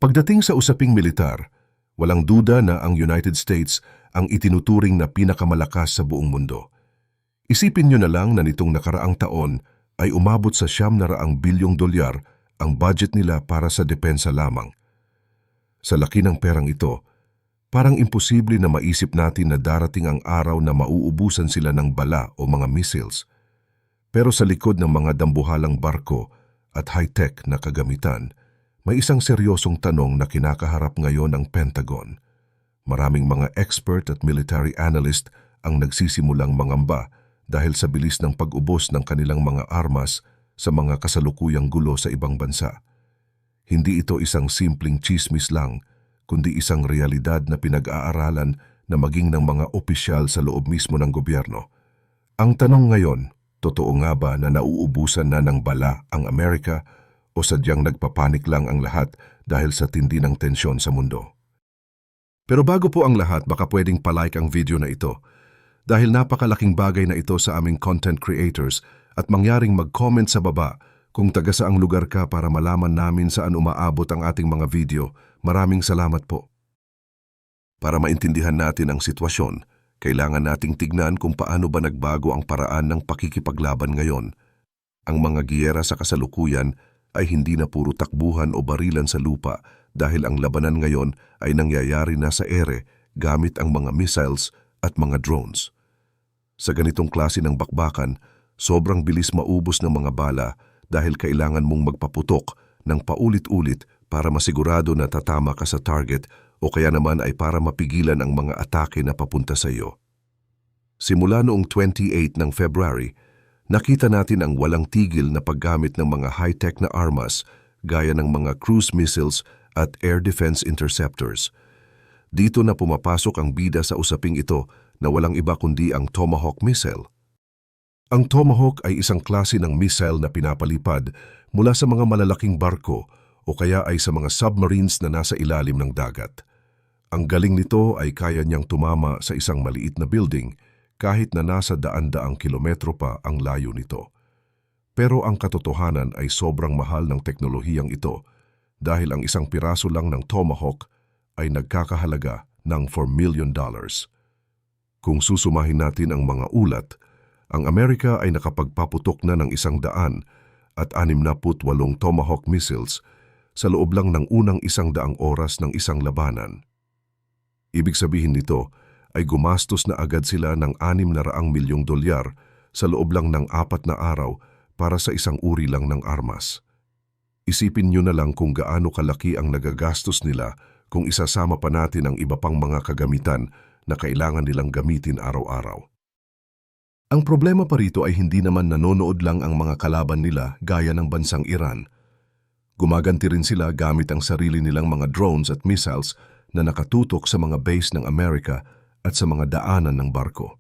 Pagdating sa usaping militar, walang duda na ang United States ang itinuturing na pinakamalakas sa buong mundo. Isipin nyo na lang na nitong nakaraang taon ay umabot sa $900 bilyong ang budget nila para sa depensa lamang. Sa laki ng perang ito, parang imposible na maisip natin na darating ang araw na mauubusan sila ng bala o mga missiles. Pero sa likod ng mga dambuhalang barko at high-tech na kagamitan, may isang seryosong tanong na kinakaharap ngayon ang Pentagon. Maraming mga expert at military analyst ang nagsisimulang mangamba dahil sa bilis ng pag-ubos ng kanilang mga armas sa mga kasalukuyang gulo sa ibang bansa. Hindi ito isang simpleng chismis lang, kundi isang realidad na pinag-aaralan na maging ng mga opisyal sa loob mismo ng gobyerno. Ang tanong ngayon, totoo nga ba na nauubusan na ng bala ang Amerika o sadyang nagpapanik lang ang lahat dahil sa tindi ng tensyon sa mundo? Pero bago po ang lahat, baka pwedeng palike ang video na ito dahil napakalaking bagay na ito sa aming content creators at mangyaring mag-comment sa baba kung taga saang lugar ka para malaman namin saan umaabot ang ating mga video. Maraming salamat po. Para maintindihan natin ang sitwasyon, kailangan nating tignan kung paano ba nagbago ang paraan ng pakikipaglaban ngayon. Ang mga giyera sa kasalukuyan ay hindi na puro takbuhan o barilan sa lupa dahil ang labanan ngayon ay nangyayari na sa ere gamit ang mga missiles at mga drones. Sa ganitong klase ng bakbakan, sobrang bilis maubos ng mga bala dahil kailangan mong magpaputok ng paulit-ulit para masigurado na tatama ka sa target o kaya naman ay para mapigilan ang mga atake na papunta sa iyo. Simula noong 28 ng February, nakita natin ang walang tigil na paggamit ng mga high-tech na armas gaya ng mga cruise missiles at air defense interceptors. Dito na pumapasok ang bida sa usaping ito na walang iba kundi ang Tomahawk missile. Ang Tomahawk ay isang klase ng missile na pinapalipad mula sa mga malalaking barko o kaya ay sa mga submarines na nasa ilalim ng dagat. Ang galing nito ay kaya niyang tumama sa isang maliit na building kahit na nasa daan-daang kilometro pa ang layo nito. Pero ang katotohanan ay sobrang mahal ng teknolohiyang ito dahil ang isang piraso lang ng Tomahawk ay nagkakahalaga ng $4 million. Kung susumahin natin ang mga ulat, ang Amerika ay nakapagpaputok na ng 168 Tomahawk missiles sa loob lang ng unang 100 oras ng isang labanan. Ibig sabihin nito ay gumastos na agad sila ng $600 milyong sa loob lang ng 4 na araw para sa isang uri lang ng armas. Isipin nyo na lang kung gaano kalaki ang nagagastos nila kung isasama pa natin ang iba pang mga kagamitan na kailangan nilang gamitin araw-araw. Ang problema pa rito ay hindi naman nanonood lang ang mga kalaban nila gaya ng bansang Iran. Gumaganti rin sila gamit ang sarili nilang mga drones at missiles na nakatutok sa mga base ng Amerika at sa mga daanan ng barko.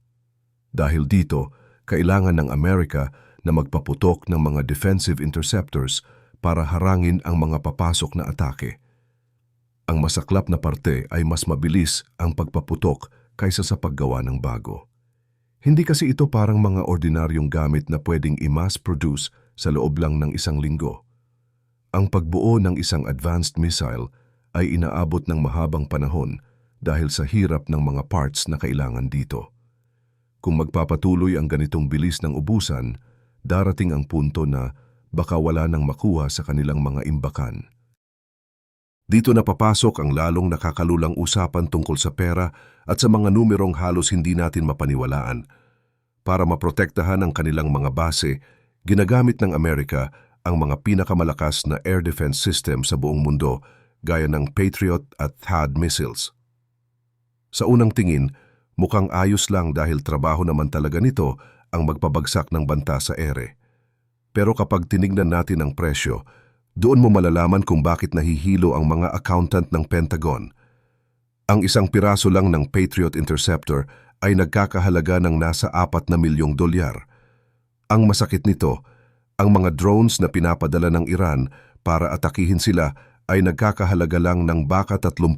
Dahil dito, kailangan ng Amerika na magpaputok ng mga defensive interceptors para harangin ang mga papasok na atake. Ang masaklap na parte ay mas mabilis ang pagpaputok kaysa sa paggawa ng bago. Hindi kasi ito parang mga ordinaryong gamit na pwedeng i-mass produce sa loob lang ng 1 linggo. Ang pagbuo ng isang advanced missile ay inaabot ng mahabang panahon dahil sa hirap ng mga parts na kailangan dito. Kung magpapatuloy ang ganitong bilis ng ubusan, darating ang punto na baka wala nang makuha sa kanilang mga imbakan. Dito na papasok ang lalong nakakalulang usapan tungkol sa pera at sa mga numerong halos hindi natin mapaniwalaan. Para maprotektahan ang kanilang mga base, ginagamit ng Amerika ang mga pinakamalakas na air defense system sa buong mundo gaya ng Patriot at THAAD missiles. Sa unang tingin, mukhang ayos lang dahil trabaho naman talaga nito ang magpabagsak ng banta sa ere. Pero kapag tinignan natin ang presyo, doon mo malalaman kung bakit nahihilo ang mga accountant ng Pentagon. Ang isang piraso lang ng Patriot Interceptor ay nagkakahalaga ng nasa $4 na milyong. Ang masakit nito, ang mga drones na pinapadala ng Iran para atakihin sila ay nagkakahalaga lang ng baka $30,000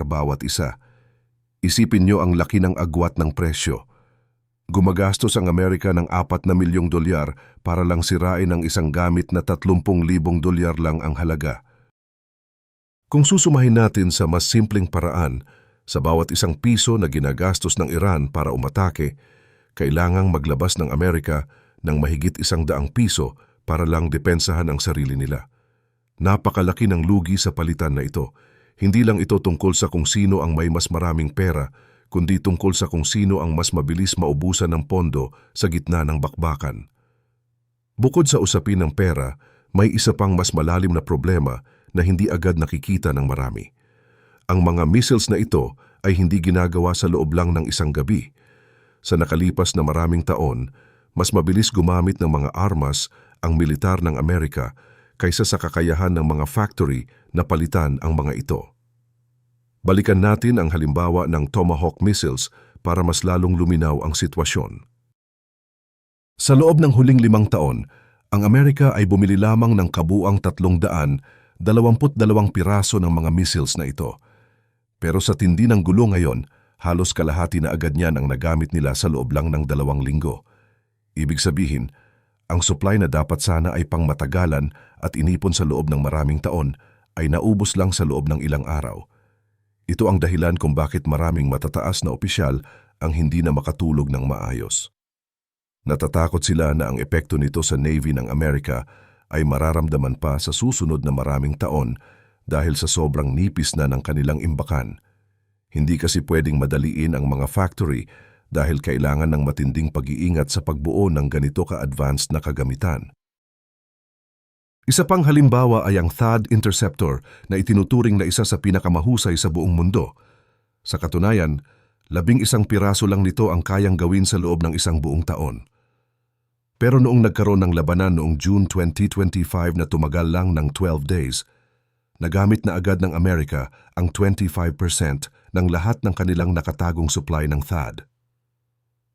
bawat isa. Isipin nyo ang laki ng agwat ng presyo. Gumagastos ang Amerika ng $4 na milyong para lang sirain ang isang gamit na $30,000 lang ang halaga. Kung susumahin natin sa mas simpleng paraan, sa bawat isang piso na ginagastos ng Iran para umatake, kailangang maglabas ng Amerika ng mahigit 100 piso para lang depensahan ang sarili nila. Napakalaki ng lugi sa palitan na ito. Hindi lang ito tungkol sa kung sino ang may mas maraming pera, kundi tungkol sa kung sino ang mas mabilis maubusan ng pondo sa gitna ng bakbakan. Bukod sa usapin ng pera, may isa pang mas malalim na problema na hindi agad nakikita ng marami. Ang mga missiles na ito ay hindi ginagawa sa loob lang ng isang gabi. Sa nakalipas na maraming taon, mas mabilis gumamit ng mga armas ang militar ng Amerika kaysa sa kakayahan ng mga factory na palitan ang mga ito. Balikan natin ang halimbawa ng Tomahawk missiles para mas lalong luminaw ang sitwasyon. Sa loob ng huling 5 taon, ang Amerika ay bumili lamang ng kabuang 322 piraso ng mga missiles na ito. Pero sa tindi ng gulo ngayon, halos kalahati na agad niyan ang nagamit nila sa loob lang ng 2 linggo. Ibig sabihin, ang supply na dapat sana ay pangmatagalan at inipon sa loob ng maraming taon ay naubos lang sa loob ng ilang araw. Ito ang dahilan kung bakit maraming matataas na opisyal ang hindi na makatulog ng maayos. Natatakot sila na ang epekto nito sa Navy ng Amerika ay mararamdaman pa sa susunod na maraming taon dahil sa sobrang nipis na ng kanilang imbakan. Hindi kasi pwedeng madaliin ang mga factory dahil kailangan ng matinding pag-iingat sa pagbuo ng ganito ka-advanced na kagamitan. Isa pang halimbawa ay ang THAAD Interceptor na itinuturing na isa sa pinakamahusay sa buong mundo. Sa katunayan, 11 piraso lang nito ang kayang gawin sa loob ng isang buong taon. Pero noong nagkaroon ng labanan noong June 2025 na tumagal lang ng 12 days, nagamit na agad ng Amerika ang 25% ng lahat ng kanilang nakatagong supply ng THAAD.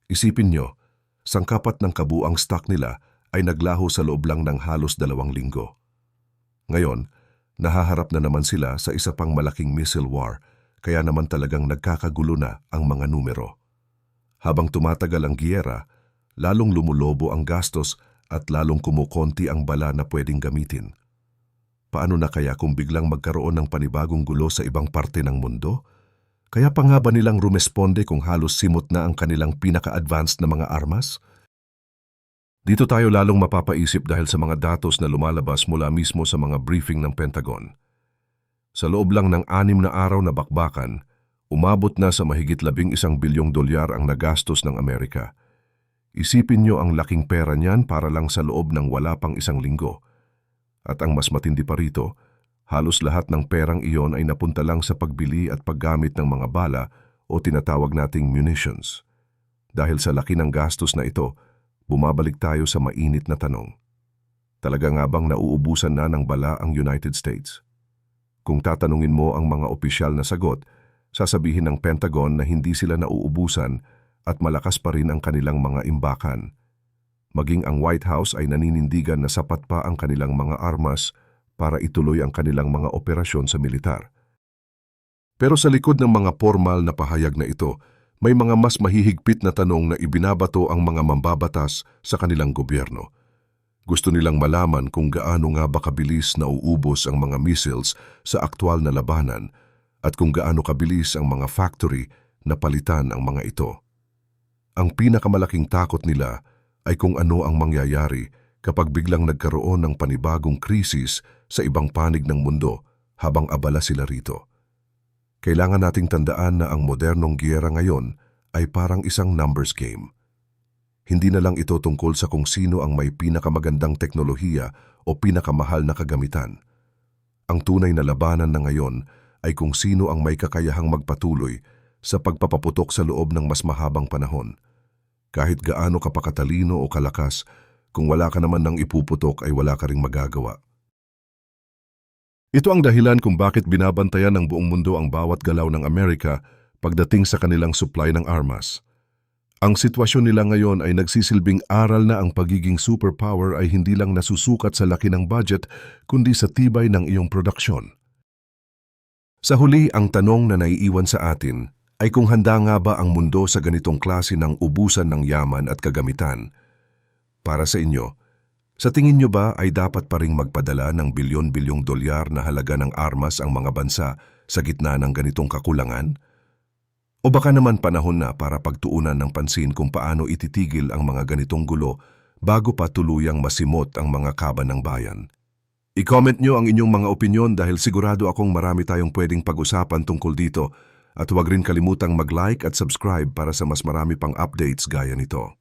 Isipin nyo, sangkapat ng kabuang stock nila ay naglaho sa loob lang ng halos 2 linggo. Ngayon, nahaharap na naman sila sa isa pang malaking missile war, kaya naman talagang nagkakagulo na ang mga numero. Habang tumatagal ang giyera, lalong lumulobo ang gastos at lalong kumukonti ang bala na pwedeng gamitin. Paano na kaya kung biglang magkaroon ng panibagong gulo sa ibang parte ng mundo? Kaya pa nga ba nilang rumesponde kung halos simot na ang kanilang pinaka-advanced na mga armas? Dito tayo lalong mapapaisip dahil sa mga datos na lumalabas mula mismo sa mga briefing ng Pentagon. Sa loob lang ng 6 na araw na bakbakan, umabot na sa mahigit $11 bilyong ang nagastos ng Amerika. Isipin nyo ang laking pera niyan para lang sa loob ng wala pang 1 linggo. At ang mas matindi pa rito, halos lahat ng perang iyon ay napunta lang sa pagbili at paggamit ng mga bala o tinatawag nating munitions. Dahil sa laki ng gastos na ito, bumabalik tayo sa mainit na tanong. Talaga nga bang nauubusan na ng bala ang United States? Kung tatanungin mo ang mga opisyal na sagot, sasabihin ng Pentagon na hindi sila nauubusan at malakas pa rin ang kanilang mga imbakan. Maging ang White House ay naninindigan na sapat pa ang kanilang mga armas para ituloy ang kanilang mga operasyon sa militar. Pero sa likod ng mga formal na pahayag na ito, may mga mas mahihigpit na tanong na ibinabato ang mga mambabatas sa kanilang gobyerno. Gusto nilang malaman kung gaano nga ba kabilis nauubos ang mga missiles sa aktwal na labanan at kung gaano kabilis ang mga factory na palitan ang mga ito. Ang pinakamalaking takot nila ay kung ano ang mangyayari kapag biglang nagkaroon ng panibagong krisis sa ibang panig ng mundo habang abala sila rito. Kailangan nating tandaan na ang modernong giyera ngayon ay parang isang numbers game. Hindi na lang ito tungkol sa kung sino ang may pinakamagandang teknolohiya o pinakamahal na kagamitan. Ang tunay na labanan na ngayon ay kung sino ang may kakayahang magpatuloy sa pagpapaputok sa loob ng mas mahabang panahon. Kahit gaano ka pakatalino o kalakas, kung wala ka naman ng ipuputok ay wala ka ring magagawa. Ito ang dahilan kung bakit binabantayan ng buong mundo ang bawat galaw ng Amerika pagdating sa kanilang supply ng armas. Ang sitwasyon nila ngayon ay nagsisilbing aral na ang pagiging superpower ay hindi lang nasusukat sa laki ng budget kundi sa tibay ng iyong produksyon. Sa huli, ang tanong na naiiwan sa atin ay kung handa nga ba ang mundo sa ganitong klase ng ubusan ng yaman at kagamitan. Para sa inyo, Sa tingin nyo ba ay dapat pa ring magpadala ng bilyon-bilyong dolyar na halaga ng armas ang mga bansa sa gitna ng ganitong kakulangan? O baka naman panahon na para pagtuunan ng pansin kung paano ititigil ang mga ganitong gulo bago pa tuluyang masimot ang mga kaban ng bayan? I-comment nyo ang inyong mga opinyon dahil sigurado akong marami tayong pwedeng pag-usapan tungkol dito at huwag rin kalimutang mag-like at subscribe para sa mas marami pang updates gaya nito.